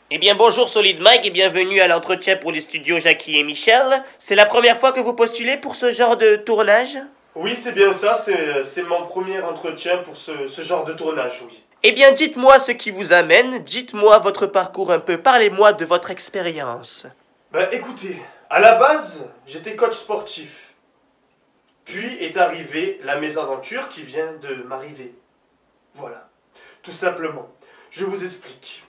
Eh bien bonjour Solid Mike et bienvenue à l'entretien pour les studios Jackie et Michel. C'est la première fois que vous postulez pour ce genre de tournage? Oui, c'est bien ça, c'est mon premier entretien pour ce genre de tournage, oui. Eh bien dites-moi ce qui vous amène, dites-moi votre parcours un peu, parlez-moi de votre expérience. Ben écoutez, à la base, j'étais coach sportif. Puis est arrivée la mésaventure qui vient de m'arriver. Voilà, tout simplement. Je vous explique.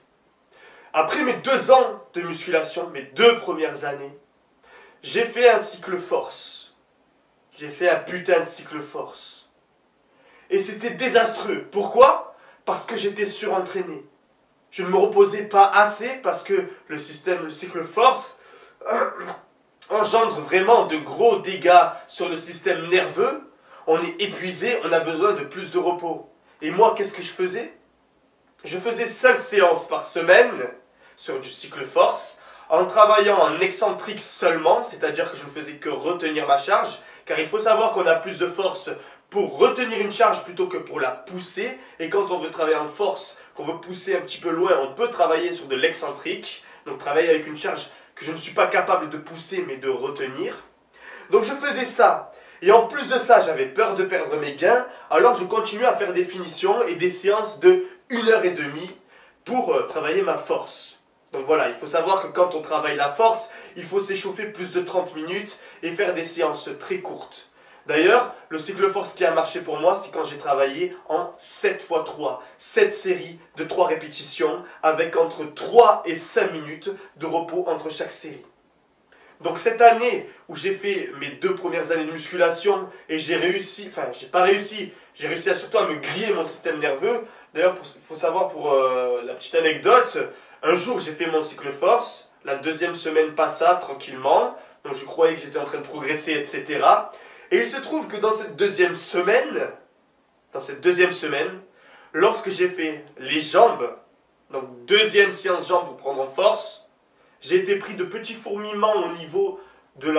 Après mes 2 ans de musculation, mes 2 premières années, j'ai fait un cycle force. J'ai fait un putain de cycle force. Et c'était désastreux. Pourquoi? Parce que j'étais surentraîné. Je ne me reposais pas assez parce que le cycle force engendre vraiment de gros dégâts sur le système nerveux. On est épuisé, on a besoin de plus de repos. Et moi, qu'est-ce que je faisais? Je faisais 5 séances par semaine sur du cycle force, en travaillant en excentrique seulement, c'est-à-dire que je ne faisais que retenir ma charge, car il faut savoir qu'on a plus de force pour retenir une charge plutôt que pour la pousser, et quand on veut travailler en force, qu'on veut pousser un petit peu loin, on peut travailler sur de l'excentrique, donc travailler avec une charge que je ne suis pas capable de pousser mais de retenir. Donc je faisais ça, et en plus de ça, j'avais peur de perdre mes gains, alors je continuais à faire des finitions et des séances de 1h30 pour travailler ma force. Donc voilà, il faut savoir que quand on travaille la force, il faut s'échauffer plus de 30 minutes et faire des séances très courtes. D'ailleurs, le cycle force qui a marché pour moi, c'est quand j'ai travaillé en 7x3, 7 séries de 3 répétitions avec entre 3 et 5 minutes de repos entre chaque série. Donc cette année où j'ai fait mes 2 premières années de musculation et j'ai réussi, enfin j'ai pas réussi, j'ai réussi surtout à me griller mon système nerveux. D'ailleurs, il faut savoir pour la petite anecdote, un jour j'ai fait mon cycle force, la 2e semaine passa tranquillement, donc je croyais que j'étais en train de progresser, etc. Et il se trouve que dans cette deuxième semaine, lorsque j'ai fait les jambes, donc 2e séance jambes pour prendre en force, j'ai été pris de petits fourmillements au niveau de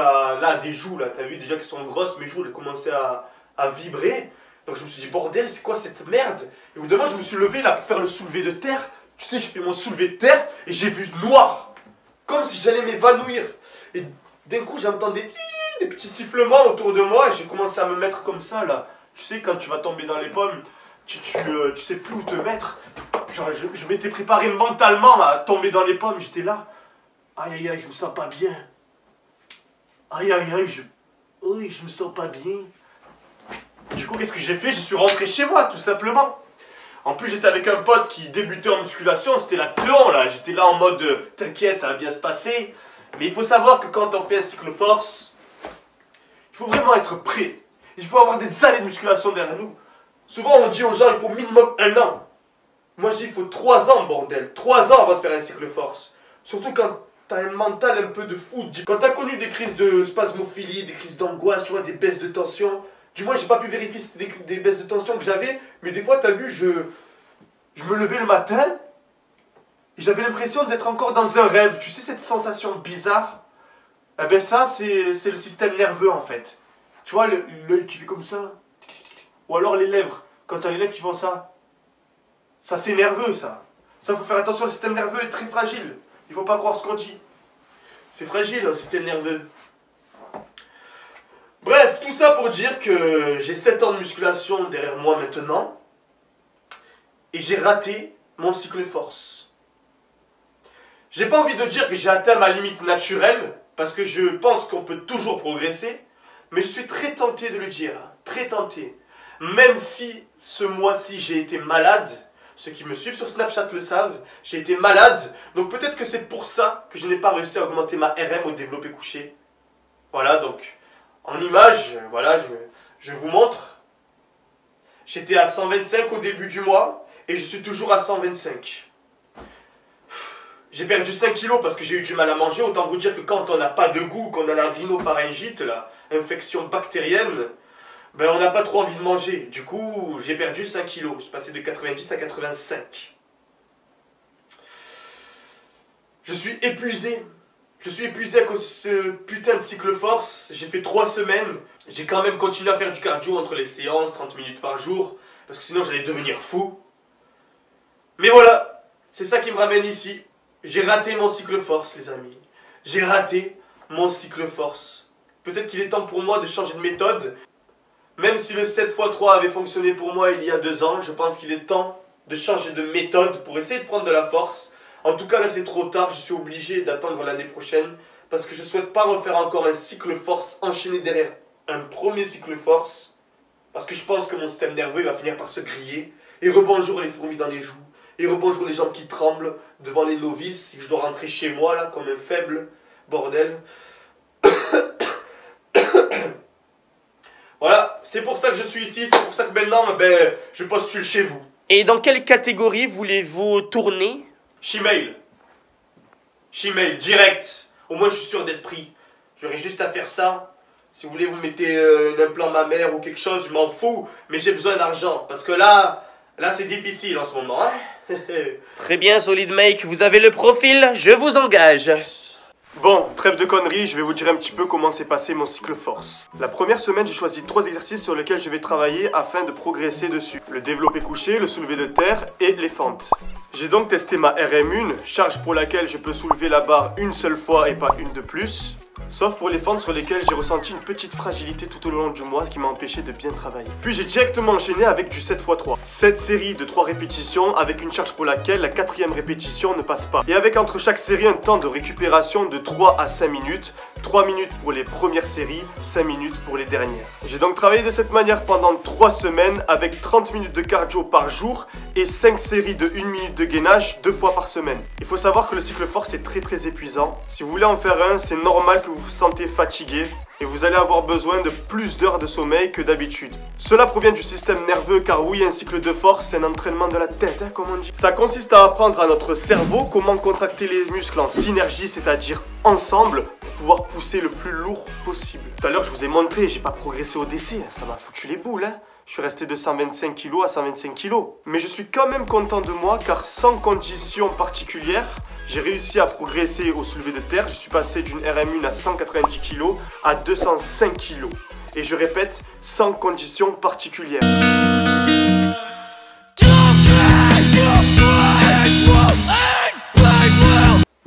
des joues, là, t'as vu déjà qu'elles sont grosses, mes joues elles commençaient à vibrer. Donc je me suis dit, bordel, c'est quoi cette merde? Et au bout d'un moment, je me suis levé là pour faire le soulevé de terre. Tu sais, j'ai fait mon soulevé de terre et j'ai vu noir. Comme si j'allais m'évanouir. Et d'un coup, j'entendais des petits sifflements autour de moi et j'ai commencé à me mettre comme ça là. Tu sais, quand tu vas tomber dans les pommes, tu sais plus où te mettre. Genre, je m'étais préparé mentalement à tomber dans les pommes, j'étais là. Aïe aïe aïe, je me sens pas bien. Aïe aïe aïe, oui, je me sens pas bien. Du coup, qu'est-ce que j'ai fait? Je suis rentré chez moi, tout simplement. En plus, j'étais avec un pote qui débutait en musculation, c'était la teon, là. J'étais là en mode, t'inquiète, ça va bien se passer. Mais il faut savoir que quand on fait un cycle force, il faut vraiment être prêt. Il faut avoir des années de musculation derrière nous. Souvent, on dit aux gens, il faut minimum 1 an. Moi, je dis, il faut 3 ans, bordel. 3 ans avant de faire un cycle force. Surtout quand t'as un mental un peu de fou. Quand t'as connu des crises de spasmophilie, des crises d'angoisse, tu vois, des baisses de tension. Du moins, j'ai pas pu vérifier si c'était des baisses de tension que j'avais, mais des fois, t'as vu, je me levais le matin et j'avais l'impression d'être encore dans un rêve. Tu sais, cette sensation bizarre? Eh ben ça, c'est le système nerveux, en fait. Tu vois, l'œil qui fait comme ça. Ou alors les lèvres. Quand t'as les lèvres qui font ça. Ça, c'est nerveux, ça. Ça, faut faire attention, le système nerveux est très fragile. Il faut pas croire ce qu'on dit. C'est fragile, le système nerveux. Bref, tout ça pour dire que j'ai 7 ans de musculation derrière moi maintenant. Et j'ai raté mon cycle force. J'ai pas envie de dire que j'ai atteint ma limite naturelle, parce que je pense qu'on peut toujours progresser, mais je suis très tenté de le dire, très tenté. Même si ce mois-ci j'ai été malade, ceux qui me suivent sur Snapchat le savent, j'ai été malade, donc peut-être que c'est pour ça que je n'ai pas réussi à augmenter ma RM au développé couché. Voilà, donc, en image, voilà, je vous montre. J'étais à 125 au début du mois, et je suis toujours à 125. J'ai perdu 5 kilos parce que j'ai eu du mal à manger. Autant vous dire que quand on n'a pas de goût, qu'on a la rhinopharyngite, la infection bactérienne, ben on n'a pas trop envie de manger. Du coup, j'ai perdu 5 kilos. Je suis passé de 90 à 85. Je suis épuisé. Je suis épuisé à cause de ce putain de cycle force. J'ai fait 3 semaines. J'ai quand même continué à faire du cardio entre les séances, 30 minutes par jour. Parce que sinon, j'allais devenir fou. Mais voilà, c'est ça qui me ramène ici. J'ai raté mon cycle force, les amis. J'ai raté mon cycle force. Peut-être qu'il est temps pour moi de changer de méthode. Même si le 7x3 avait fonctionné pour moi il y a 2 ans, je pense qu'il est temps de changer de méthode pour essayer de prendre de la force. En tout cas, là, c'est trop tard. Je suis obligé d'attendre l'année prochaine parce que je ne souhaite pas refaire encore un cycle force enchaîné derrière un premier cycle force. Parce que je pense que mon système nerveux il va finir par se griller. Et rebonjour les fourmis dans les joues. Et rebonjour les jambes qui tremblent devant les novices. Et je dois rentrer chez moi, là, comme un faible bordel. Voilà, c'est pour ça que je suis ici. C'est pour ça que maintenant, je postule chez vous. Et dans quelle catégorie voulez-vous tourner? Shemale. Shemale, direct. Au moins, je suis sûr d'être pris. J'aurais juste à faire ça. Si vous voulez, vous mettez un implant mammaire ou quelque chose, je m'en fous. Mais j'ai besoin d'argent. Parce que là c'est difficile en ce moment. Hein. Très bien, Solid Mike. Vous avez le profil, je vous engage. Bon, trêve de conneries, je vais vous dire un petit peu comment s'est passé mon cycle force. La première semaine, j'ai choisi 3 exercices sur lesquels je vais travailler afin de progresser dessus. Le développé couché, le soulevé de terre et les fentes. J'ai donc testé ma RM1, charge pour laquelle je peux soulever la barre une seule fois et pas une de plus. Sauf pour les fentes sur lesquelles j'ai ressenti une petite fragilité tout au long du mois qui m'a empêché de bien travailler. Puis j'ai directement enchaîné avec du 7x3. 7 séries de 3 répétitions avec une charge pour laquelle la 4e répétition ne passe pas. Et avec entre chaque série un temps de récupération de 3 à 5 minutes. 3 minutes pour les premières séries, 5 minutes pour les dernières. J'ai donc travaillé de cette manière pendant 3 semaines avec 30 minutes de cardio par jour et 5 séries de 1 minute de gainage 2 fois par semaine. Il faut savoir que le cycle force est très épuisant. Si vous voulez en faire un, c'est normal que vous vous sentez fatigué et vous allez avoir besoin de plus d'heures de sommeil que d'habitude. Cela provient du système nerveux car oui, un cycle de force, c'est un entraînement de la tête, hein, comme on dit. Ça consiste à apprendre à notre cerveau comment contracter les muscles en synergie, c'est-à-dire ensemble, pour pouvoir pousser le plus lourd possible. Tout à l'heure, je vous ai montré, j'ai pas progressé au décès, ça m'a foutu les boules, hein. Je suis resté de 125 kg à 125 kg. Mais je suis quand même content de moi car sans conditions particulières, j'ai réussi à progresser au soulevé de terre. Je suis passé d'une RM1 à 190 kg à 205 kg. Et je répète, sans conditions particulières.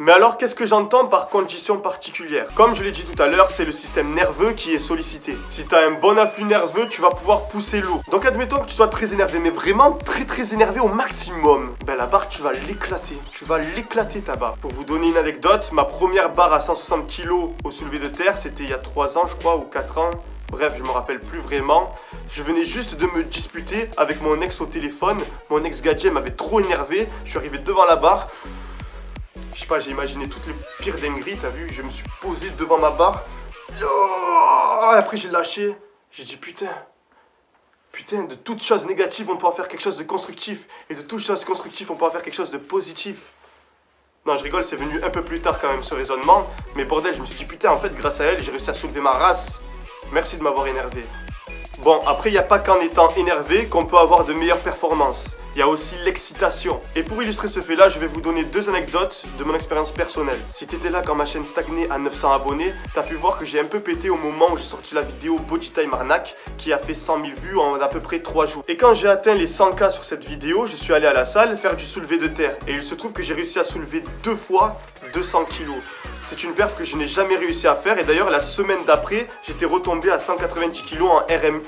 Mais alors, qu'est-ce que j'entends par conditions particulières? Comme je l'ai dit tout à l'heure, c'est le système nerveux qui est sollicité. Si tu as un bon afflux nerveux, tu vas pouvoir pousser lourd. Donc admettons que tu sois très énervé, mais vraiment très énervé au maximum. Ben la barre, tu vas l'éclater. Tu vas l'éclater ta barre. Pour vous donner une anecdote, ma première barre à 160 kg au soulevé de terre, c'était il y a 3 ans, je crois, ou 4 ans. Bref, je me rappelle plus vraiment. Je venais juste de me disputer avec mon ex au téléphone. Mon ex gadget m'avait trop énervé. Je suis arrivé devant la barre. Je sais pas, j'ai imaginé toutes les pires dingueries, t'as vu? Je me suis posé devant ma barre. Et après j'ai lâché. J'ai dit putain, de toute chose négative on peut en faire quelque chose de constructif. Et de toute chose constructive on peut en faire quelque chose de positif. Non, je rigole, c'est venu un peu plus tard quand même ce raisonnement. Mais bordel, je me suis dit putain, en fait grâce à elle j'ai réussi à soulever ma race. Merci de m'avoir énervé. Bon, après il n'y a pas qu'en étant énervé qu'on peut avoir de meilleures performances. Il y a aussi l'excitation. Et pour illustrer ce fait-là, je vais vous donner 2 anecdotes de mon expérience personnelle. Si tu étais là quand ma chaîne stagnait à 900 abonnés, tu as pu voir que j'ai un peu pété au moment où j'ai sorti la vidéo Body Time Arnaque qui a fait 100 000 vues en à peu près 3 jours. Et quand j'ai atteint les 100K sur cette vidéo, je suis allé à la salle faire du soulevé de terre. Et il se trouve que j'ai réussi à soulever 2 fois 200 kg. C'est une perf que je n'ai jamais réussi à faire et d'ailleurs la semaine d'après, j'étais retombé à 190 kg en RM1.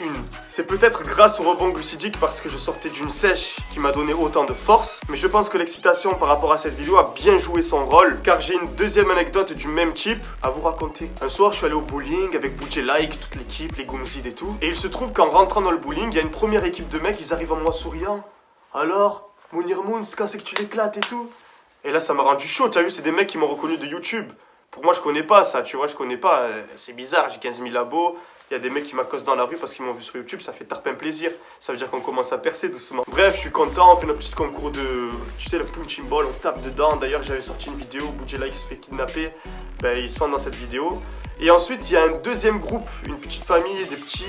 C'est peut-être grâce au rebond glucidique parce que je sortais d'une sèche qui m'a donné autant de force, mais je pense que l'excitation par rapport à cette vidéo a bien joué son rôle car j'ai une deuxième anecdote du même type à vous raconter. Un soir, je suis allé au bowling avec Budget Like, toute l'équipe, les Goomzid et tout, et il se trouve qu'en rentrant dans le bowling, il y a une première équipe de mecs, ils arrivent en moi souriant. Alors, Mounir Moons, quand c'est que tu l'éclates et tout? Et là, ça m'a rendu chaud, t'as vu, c'est des mecs qui m'ont reconnu de YouTube. Pour moi, je connais pas ça, tu vois, je connais pas. C'est bizarre, j'ai 15 000 abos. Il y a des mecs qui m'accostent dans la rue parce qu'ils m'ont vu sur YouTube, ça fait tarpin plaisir. Ça veut dire qu'on commence à percer doucement. Bref, je suis content, on fait notre petit concours de, tu sais, le punching ball, on tape dedans. D'ailleurs, j'avais sorti une vidéo où Budget Like se fait kidnapper. Ben, ils sont dans cette vidéo. Et ensuite, il y a un deuxième groupe, une petite famille, des petits,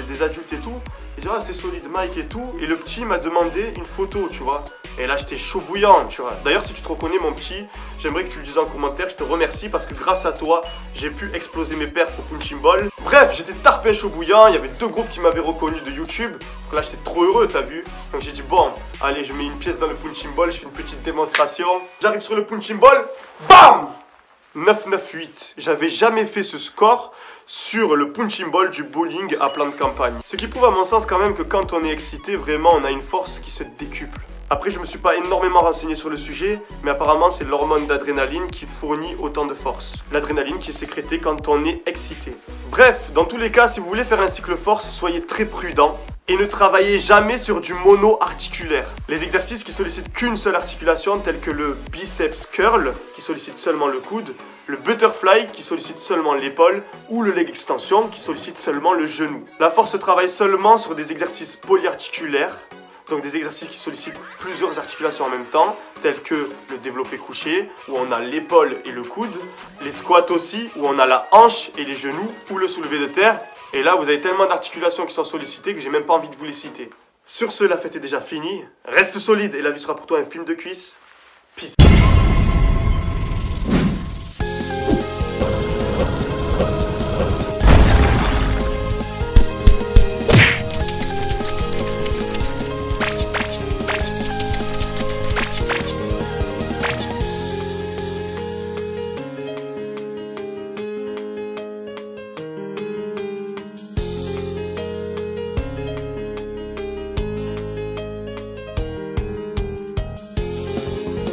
des adultes et tout. Ils disent, ah, c'est Solid Mike et tout. Et le petit m'a demandé une photo, tu vois. Et là, j'étais chaud bouillant, tu vois. D'ailleurs, si tu te reconnais, mon petit, j'aimerais que tu le dises en commentaire. Je te remercie parce que grâce à toi, j'ai pu exploser mes perfs au punching ball. Bref, j'étais tarpin chaud bouillant. Il y avait 2 groupes qui m'avaient reconnu de YouTube. Donc là, j'étais trop heureux, t'as vu. Donc j'ai dit, bon, allez, je mets une pièce dans le punching ball. Je fais une petite démonstration. J'arrive sur le punching ball. Bam! 9-9-8. J'avais jamais fait ce score sur le punching ball du bowling à plan de campagne. Ce qui prouve à mon sens quand même que quand on est excité, vraiment on a une force qui se décuple. Après, je me suis pas énormément renseigné sur le sujet, mais apparemment c'est l'hormone d'adrénaline qui fournit autant de force. L'adrénaline qui est sécrétée quand on est excité. Bref, dans tous les cas, si vous voulez faire un cycle force, soyez très prudent. Et ne travaillez jamais sur du mono-articulaire. Les exercices qui sollicitent qu'une seule articulation, tels que le biceps curl, qui sollicite seulement le coude, le butterfly, qui sollicite seulement l'épaule, ou le leg extension, qui sollicite seulement le genou. La force travaille seulement sur des exercices polyarticulaires, donc des exercices qui sollicitent plusieurs articulations en même temps, tels que le développé couché, où on a l'épaule et le coude, les squats aussi, où on a la hanche et les genoux, ou le soulevé de terre. Et là, vous avez tellement d'articulations qui sont sollicitées que j'ai même pas envie de vous les citer. Sur ce, la fête est déjà finie. Reste solide et la vie sera pour toi un film de cuisse.